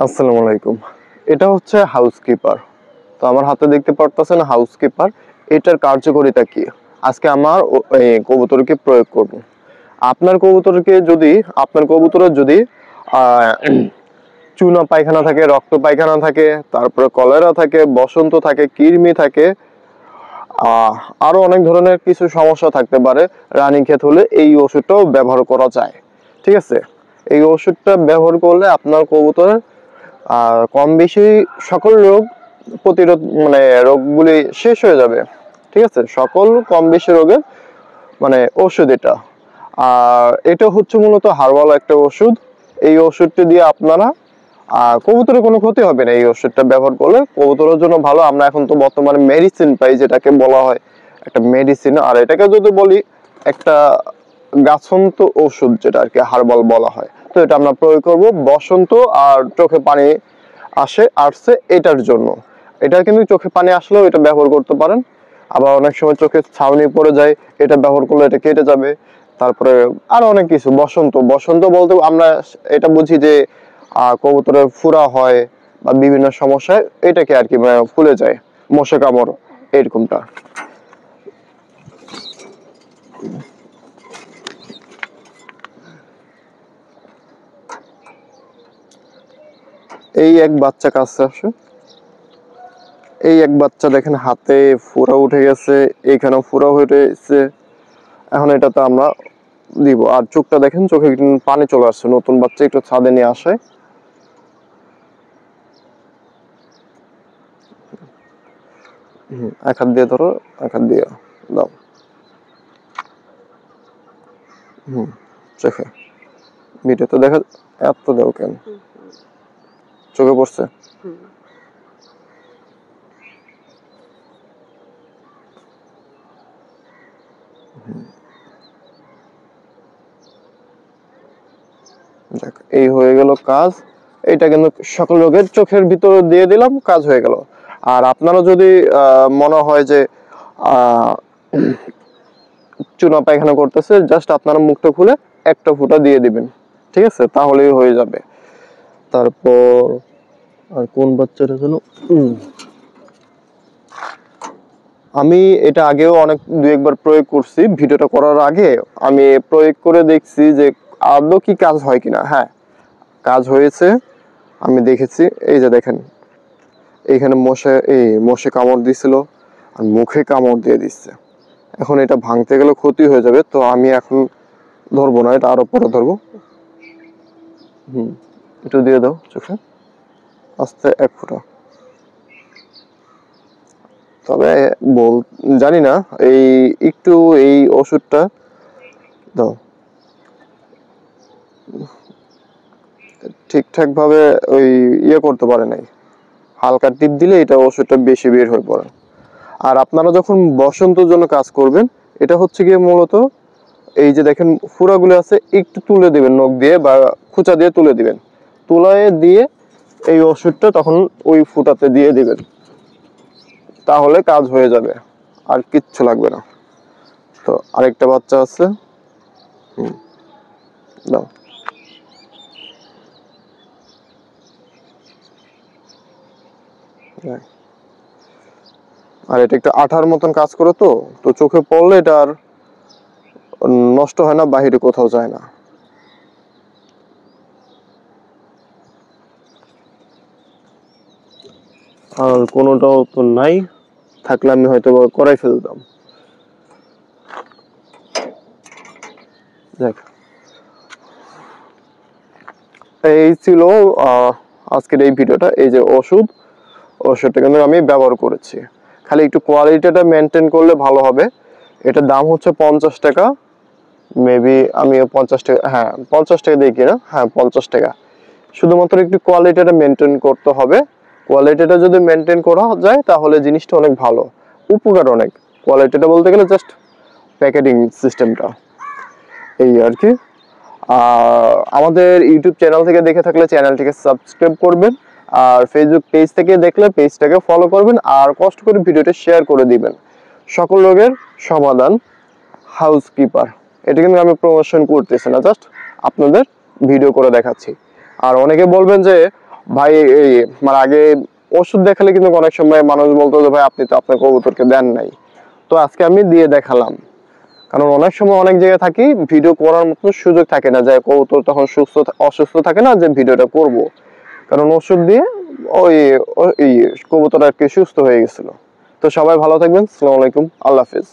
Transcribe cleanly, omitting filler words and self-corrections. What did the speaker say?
আসসালামু আলাইকুম। এটা হচ্ছে হাউসকিপার। তো আমার হাতে দেখতে পারতেছেন হাউসকিপার। এটার কার্যকারিতা কি? আজকে আমার এই কবুতরকে প্রয়োগ করব। আপনার কবুতরের যদি আহ, চুনা পায়খানা থাকে, রক্ত পায়খানা থাকে, তারপরে কলেরা থাকে, বসন্ত থাকে, কৃমি থাকে, আহ আরো অনেক ধরনের কিছু সমস্যা থাকতে পারে। রানীক্ষেত হলে এই ওষুধটাও ব্যবহার করা যায়। ঠিক আছে, এই ওষুধটা ব্যবহার করলে আপনার কবুতরের কম বেশি সকল রোগ প্রতিরোধ মানে রোগগুলি শেষ হয়ে যাবে। ঠিক আছে, সকল কম বেশি রোগের মানে ওষুধ এটা। আর এটা হচ্ছে মূলত হার্বাল একটা ওষুধ। এই ওষুধটি দিয়ে আপনারা কবুতরের কোনো ক্ষতি হবে না। এই ওষুধটা ব্যবহার করলে কবুতরের জন্য ভালো। আমরা এখন তো বর্তমানে মেডিসিন পাই, যেটাকে বলা হয় একটা মেডিসিন, আর এটাকে যদি বলি একটা গাছন্ত ওষুধ, যেটা আর কি হার্বাল বলা হয়। তো এটা আমরা প্রয়োগ করব বসন্ত আর চোখে পানি আসছে এটার জন্য। এটা কিন্তু চোখে পানি আসলেও এটা ব্যবহার করতে পারেন। আবার অনেক সময় চোখে ছাউনি পড়ে যায়, এটা ব্যবহার করলে এটা কেটে যাবে। তারপরে আরো অনেক কিছু। বসন্ত বসন্ত বলতে আমরা এটা বুঝি যে কবুতরের ফুরা হয় বা বিভিন্ন সমস্যায় এটাকে আর কি ফুলে যায়, মশা কামড় এরকমটা। এই এক বাচ্চা কাছে আসে, এই এক বাচ্চা দেখেন হাতে ফোড়া উঠে গেছে, এইখানেও ফোড়া উঠেছে। এখন এটাতে আমরা দিব। আর চোখটা দেখেন, চোখে পানি চলে আসছে। নতুন বাচ্চা একটু ছাদে নিয়ে আসে। এক হাত দিয়ে ধরো, এক হাত দিয়ে দাও। চোখে ভিডিওতে দেখা এত দাও কেন? চোখে পড়ছে? দেখ, এই হয়ে গেল কাজ। এটা কিন্তু সকল রোগের চোখের ভিতরে দিয়ে দিলাম, কাজ হয়ে গেল। আর আপনারা যদি মনে হয় যে চুনা পায়খানা করতেছে, জাস্ট আপনারা মুখটা খুলে একটা ফুটা দিয়ে দিবেন। ঠিক আছে, তাহলেই হয়ে যাবে। তারপর আর কোন বাচ্চাটা যেন, আমি এটা আগেও অনেক দুই একবার প্রয়োগ করছি। ভিডিওটা করার আগে আমি প্রয়োগ করে দেখছি যে আদৌ কি কাজ হয় কিনা। হ্যাঁ, কাজ হয়েছে, আমি দেখেছি। এই যে দেখেন, এইখানে মশে কামড় দিছিল আর মুখে কামড় দিয়ে দিচ্ছে। এখন এটা ভাঙতে গেলে ক্ষতি হয়ে যাবে, তো আমি এখন ধরবো না, এটা আরো পরে ধরবো। একটু দিয়ে দাও চোখে, আস্তে এক ফোঁটা। তবে জানি না, এই একটু এই ওষুধটা দাও। ঠিকঠাক ভাবে ওই করতে পারে নাই, হালকা টিপ দিলে এটা ওষুধটা বেশি বের হয়ে পড়ে। আর আপনারা যখন বসন্তের জন্য কাজ করবেন, এটা হচ্ছে গিয়ে মূলত এই যে দেখেন ফুরাগুলো আছে, একটু তুলে দিবেন নখ দিয়ে বা খুঁচা দিয়ে তুলে দিবেন। তুলায় দিয়ে এই ওষুধটা তখন ওই ফুটাতে দিয়ে দিবেন, তাহলে কাজ হয়ে যাবে, আর কিচ্ছু লাগবে না। তো আরেকটা বাচ্চা আছে, দাও। আর এটা একটু আঠার মতন কাজ করে, তো তো চোখে পড়লে এটা আর নষ্ট হয় না, বাহিরে কোথাও যায় না। আর কোনোটাও তো নাই, থাকলে আমি হয়তো করাই ফেলতাম। দেখ, এই ছিল আজকের এই ভিডিওটা। এই যে ওষুধটা কিন্তু আমি ব্যবহার করেছি। খালি একটু কোয়ালিটিটা মেনটেন করলে ভালো হবে। এটার দাম হচ্ছে 50 টাকা। মেবি আমি 50 টাকা, হ্যাঁ 50 টাকা দিয়ে কিনা, হ্যাঁ 50 টাকা। শুধুমাত্র একটু কোয়ালিটিটা মেনটেন করতে হবে। কোয়ালিটিটা যদি মেনটেন করা যায় তাহলে জিনিসটা অনেক ভালো, উপকার অনেক। কোয়ালিটিটা বলতে গেলে জাস্ট প্যাকেটিং সিস্টেমটা, এই আর কি। আমাদের ইউটিউব চ্যানেল থেকে দেখে থাকলে চ্যানেলটিকে সাবস্ক্রাইব করবেন, আর ফেসবুক পেজ থেকে দেখলে পেজটাকে ফলো করবেন, আর কষ্ট করে ভিডিওটা শেয়ার করে দিবেন। সকল রোগের সমাধান হাউসকিপার। এটা কিন্তু আমি প্রমোশন করতেছি না, জাস্ট আপনাদের ভিডিও করে দেখাচ্ছি। আর অনেকে বলবেন যে ভাই এই মানে আগে ওষুধ দেখালে কিন্তু অনেক সময় মানুষ বলতো যে ভাই আপনি তো আপনার কবুতরকে দেন নাই, তো আজকে আমি দিয়ে দেখালাম। কারণ অনেক সময় অনেক জায়গায় থাকি, ভিডিও করার মতো সুযোগ থাকে না, যে কবুতর তখন অসুস্থ থাকে না যে ভিডিওটা করব, কারণ ওষুধ দিয়ে ওই ওই কবুতর আর কি সুস্থ হয়ে গেছিল। তো সবাই ভালো থাকবেন, আসসালামু আলাইকুম, আল্লাহ হাফেজ।